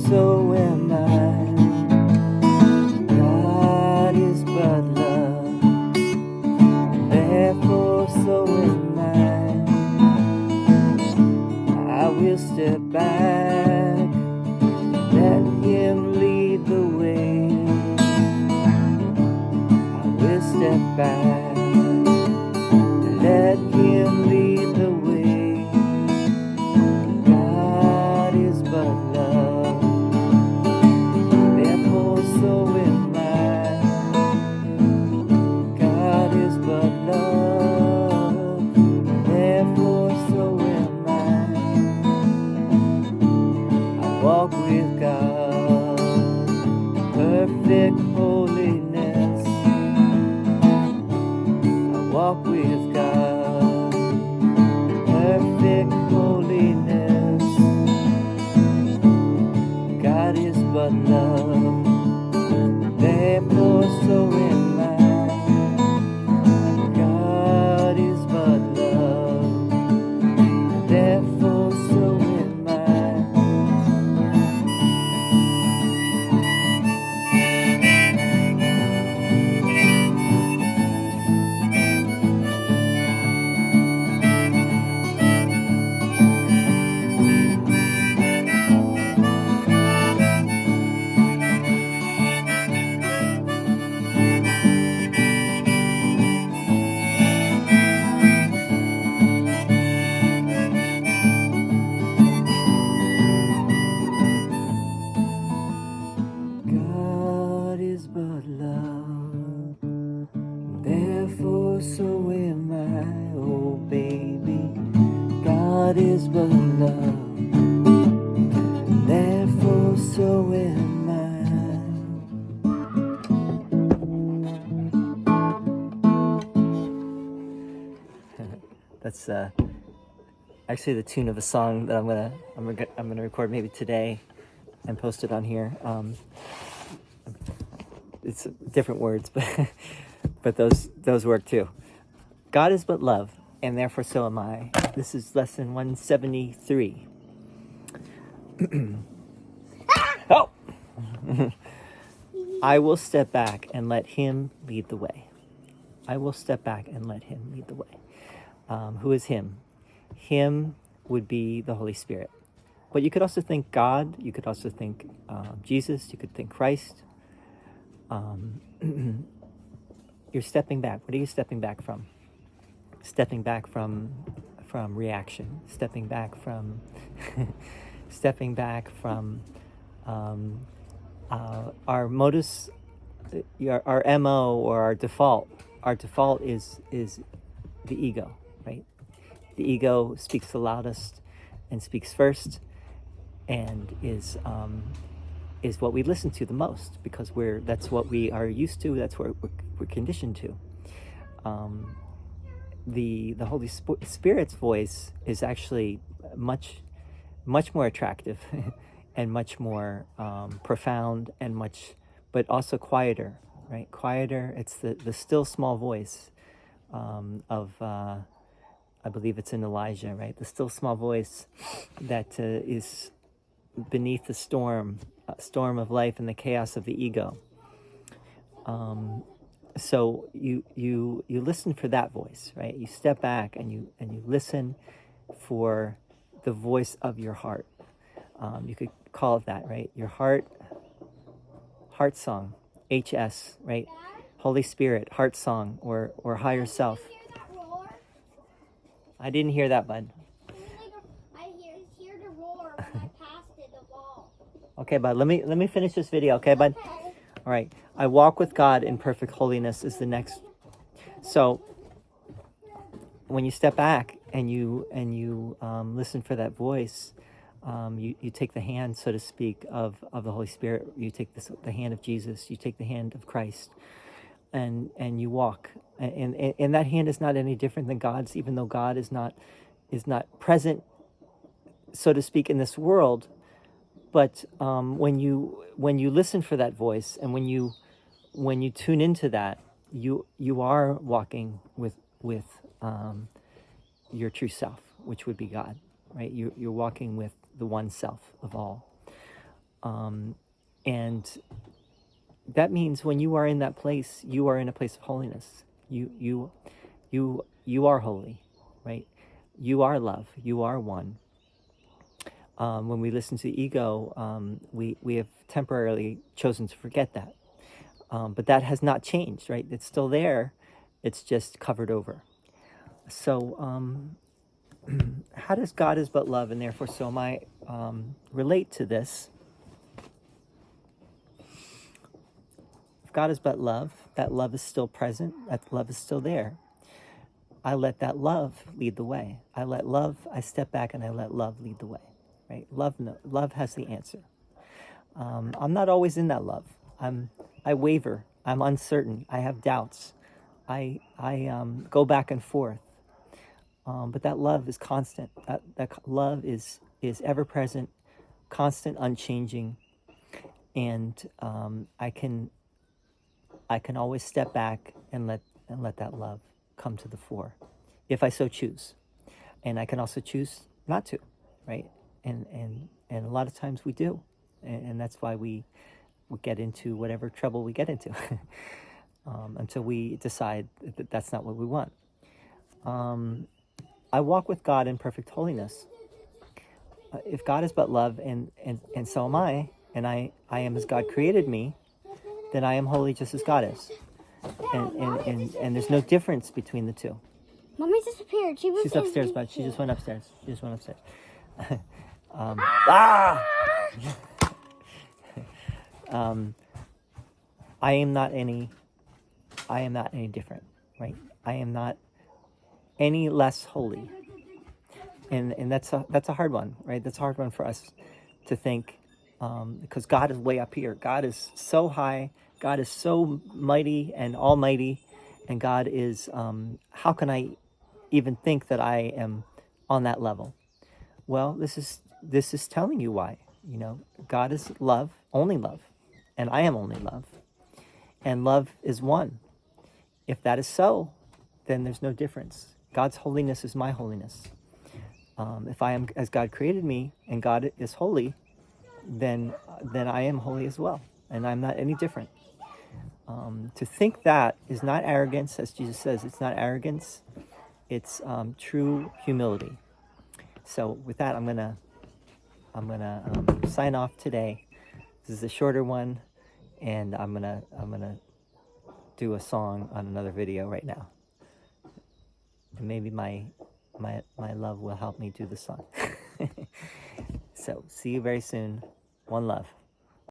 so am I. God is but love, therefore so am I. I will step back, let him lead the way. I will step back, let him lead the way. God is but love, therefore so am I. God is but love, therefore so am I. I walk with God, perfect holiness. I walk with God, perfect holiness. God is but love, therefore so am I. God is but love, therefore so am I. God is but love, therefore so am I. Oh baby, God is but love, therefore so am I. That's actually the tune of a song that I'm gonna record maybe today and post it on here. It's different words, but those work too. God is but love, and therefore so am I. This is lesson 173. Oh! I will step back and let him lead the way. I will step back and let him lead the way. Who is him? Him would be the Holy Spirit. But you could also think God. You could also think Jesus. You could think Christ. You're stepping back. What are you stepping back from? Stepping back from reaction. Stepping back from stepping back from our modus, our MO, or our default. Our default is the ego, right? The ego speaks the loudest and speaks first, and is what we listen to the most, because that's what we are used to. That's what we're conditioned to. The Holy Spirit's voice is actually much more attractive and much more profound, and but also quieter, right? Quieter. It's the still small voice of I believe it's in Elijah, right? The still small voice that is beneath the storm of life and the chaos of the ego. So you listen for that voice, right? You step back and you listen for the voice of your heart. You could call it that, right? Your heart song, HS, right? Holy Spirit, heart song, or higher self. I didn't hear that, bud. I hear the roar when I passed the wall. Okay, bud. Let me finish this video. Okay, bud. Okay. All right. I walk with God in perfect holiness is the next. So when you step back and you listen for that voice, you take the hand, so to speak, of the Holy Spirit. You take the hand of Jesus. You take the hand of Christ, and you walk. And that hand is not any different than God's, even though God is not present, so to speak, in this world. But when you listen for that voice, and when you tune into that, you are walking with your true self, which would be God, right? You're walking with the one self of all. And that means when you are in that place, you are in a place of holiness. You are holy, right? You are love. You are one. When we listen to the ego, we have temporarily chosen to forget that. But that has not changed, right? It's still there. It's just covered over. So how does God is but love, and therefore so am I, relate to this? If God is but love, that love is still present, that love is still there. I let that love lead the way. I step back and I let love lead the way, right? Love has the answer. I'm not always in that love. I waver. I'm uncertain. I have doubts. I go back and forth. But that love is constant. That love is ever present, constant, unchanging, and I can always step back and let that love come to the fore, if I so choose. And I can also choose not to, right? And a lot of times we do, and that's why we get into whatever trouble we get into, until we decide that that's not what we want. I walk with God in perfect holiness. If God is but love, and so am I, and I am as God created me, then I am holy just as God is. And there's no difference between the two. Mommy disappeared. She's upstairs, but she just went upstairs. Ah! I am not any different, right? I am not any less holy. And that's a hard one, right? That's a hard one for us to think, because God is way up here. God is so high. God is so mighty and almighty, and God is. How can I even think that I am on that level? Well, this is telling you why. God is love, only love, and I am only love, and love is one. If that is so, then there's no difference. God's holiness is my holiness. If I am as God created me, and God is holy, then I am holy as well, and I'm not any different. To think that is not arrogance, as Jesus says. It's not arrogance. It's true humility. So with that, I'm gonna sign off today. This is a shorter one, and I'm gonna do a song on another video right now. And maybe my love will help me do the song. So see you very soon. One love.